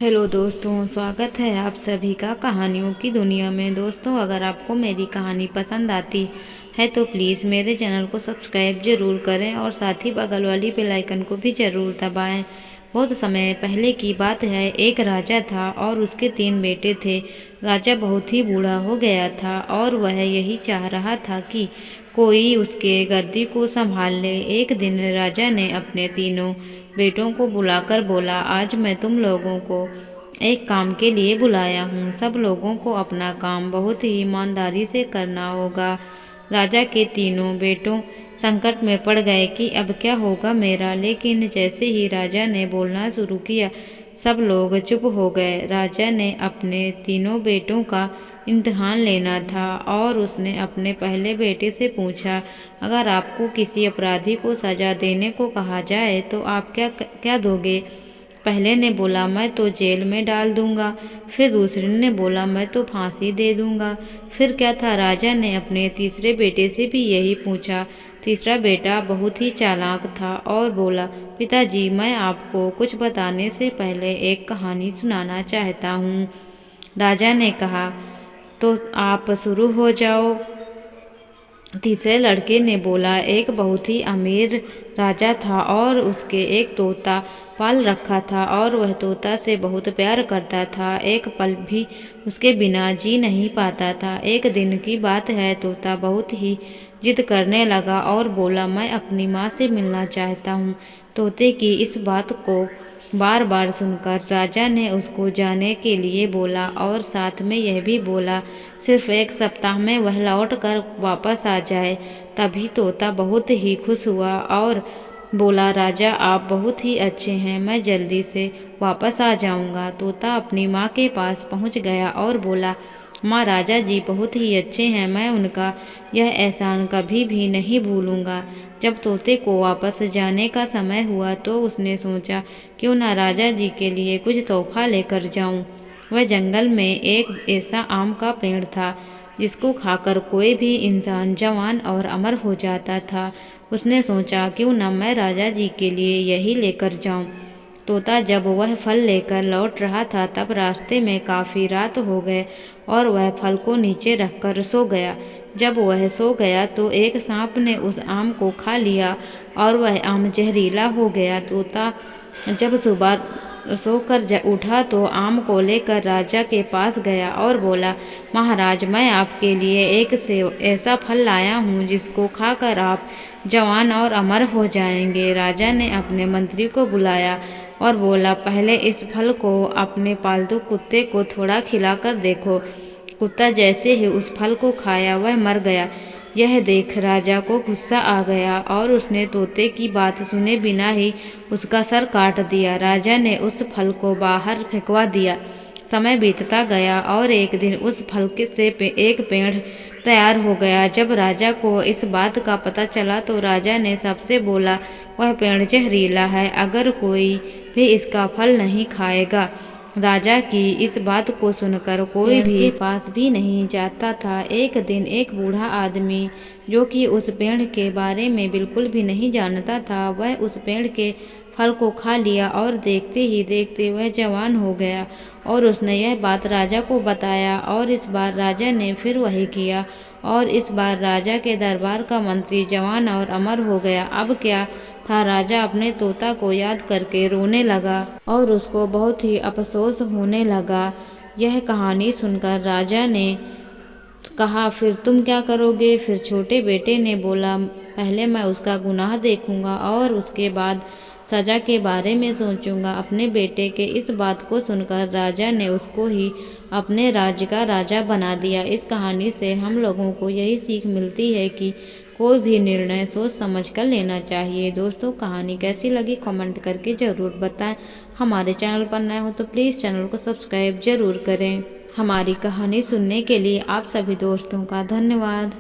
Hello दोस्तों, स्वागत है आप सभी का कहानियों की दुनिया में। दोस्तों, अगर आपको मेरी कहानी पसंद आती है तो प्लीज़ मेरे चैनल को सब्सक्राइब जरूर करें और साथ ही बगल वाली बेल आइकन को भी ज़रूर दबाएं। बहुत समय पहले की बात है। एक राजा था और उसके 3 बेटे थे। राजा बहुत ही बूढ़ा हो गया था और वह यही चाह रहा था कि कोई उसके गद्दी को संभाल ले। एक दिन राजा ने अपने तीनों बेटों को बुलाकर बोला, आज मैं तुम लोगों को एक काम के लिए बुलाया हूँ। सब लोगों को अपना काम बहुत ही ईमानदारी से करना होगा। राजा के तीनों बेटों संकट में पड़ गए कि अब क्या होगा मेरा। लेकिन जैसे ही राजा ने बोलना शुरू किया, सब लोग चुप हो गए। राजा ने अपने तीनों बेटों का इम्तिहान लेना था और उसने अपने पहले बेटे से पूछा, अगर आपको किसी अपराधी को सजा देने को कहा जाए तो आप क्या दोगे? पहले ने बोला, मैं तो जेल में डाल दूंगा। फिर दूसरे ने बोला, मैं तो फांसी दे दूंगा। फिर क्या था, राजा ने अपने तीसरे बेटे से भी यही पूछा। तीसरा बेटा बहुत ही चालाक था और बोला, पिताजी, मैं आपको कुछ बताने से पहले एक कहानी सुनाना चाहता हूँ। राजा ने कहा, तो आप शुरू हो जाओ। तीसरे लड़के ने बोला, एक बहुत ही अमीर राजा था और उसके एक तोता पाल रखा था और वह तोता से बहुत प्यार करता था। एक पल भी उसके बिना जी नहीं पाता था। एक दिन की बात है, तोता बहुत ही जिद करने लगा और बोला, मैं अपनी माँ से मिलना चाहता हूँ। तोते की इस बात को बार बार सुनकर राजा ने उसको जाने के लिए बोला और साथ में यह भी बोला, सिर्फ 1 सप्ताह में वह लौट कर वापस आ जाए। तभी तोता बहुत ही खुश हुआ और बोला, राजा, आप बहुत ही अच्छे हैं, मैं जल्दी से वापस आ जाऊंगा। तोता अपनी माँ के पास पहुँच गया और बोला, माँ, राजा जी बहुत ही अच्छे हैं, मैं उनका यह एहसान कभी भी नहीं भूलूंगा। जब तोते को वापस जाने का समय हुआ तो उसने सोचा, क्यों ना राजा जी के लिए कुछ तोहफा लेकर जाऊं। वह जंगल में एक ऐसा आम का पेड़ था जिसको खाकर कोई भी इंसान जवान और अमर हो जाता था। उसने सोचा, क्यों ना मैं राजा जी के लिए यही लेकर जाऊं। तोता जब वह फल लेकर लौट रहा था तब रास्ते में काफ़ी रात हो गए और वह फल को नीचे रखकर सो गया। जब वह सो गया तो एक सांप ने उस आम को खा लिया और वह आम जहरीला हो गया। तोता जब सुबह सोकर उठा तो आम को लेकर राजा के पास गया और बोला, महाराज, मैं आपके लिए एक से ऐसा फल लाया हूँ जिसको खाकर आप जवान और अमर हो जाएंगे। राजा ने अपने मंत्री को बुलाया और बोला, पहले इस फल को अपने पालतू कुत्ते को थोड़ा खिलाकर देखो। कुत्ता जैसे ही उस फल को खाया वह मर गया। यह देख राजा को गुस्सा आ गया और उसने तोते की बात सुने बिना ही उसका सर काट दिया। राजा ने उस फल को बाहर फेंकवा दिया। समय बीतता गया और एक दिन उस फल से एक पेड़ तैयार हो गया। जब राजा को इस बात का पता चला तो राजा ने सबसे बोला, वह पेड़ जहरीला है, अगर कोई भी इसका फल नहीं खाएगा। राजा की इस बात को सुनकर कोई भी के पास भी नहीं जाता था। एक दिन एक बूढ़ा आदमी जो कि उस पेड़ के बारे में बिल्कुल भी नहीं जानता था, वह उस पेड़ के फल को खा लिया और देखते ही देखते वह जवान हो गया और उसने यह बात राजा को बताया और इस बार राजा ने फिर वही किया और इस बार राजा के दरबार का मंत्री जवान और अमर हो गया। अब क्या था, राजा अपने तोता को याद करके रोने लगा और उसको बहुत ही अफसोस होने लगा। यह कहानी सुनकर राजा ने कहा, फिर तुम क्या करोगे? फिर छोटे बेटे ने बोला, पहले मैं उसका गुनाह देखूंगा और उसके बाद सजा के बारे में सोचूंगा। अपने बेटे के इस बात को सुनकर राजा ने उसको ही अपने राज्य का राजा बना दिया। इस कहानी से हम लोगों को यही सीख मिलती है कि कोई भी निर्णय सोच समझ कर लेना चाहिए। दोस्तों, कहानी कैसी लगी कमेंट करके ज़रूर बताएं। हमारे चैनल पर नए हो तो प्लीज़ चैनल को सब्सक्राइब ज़रूर करें। हमारी कहानी सुनने के लिए आप सभी दोस्तों का धन्यवाद।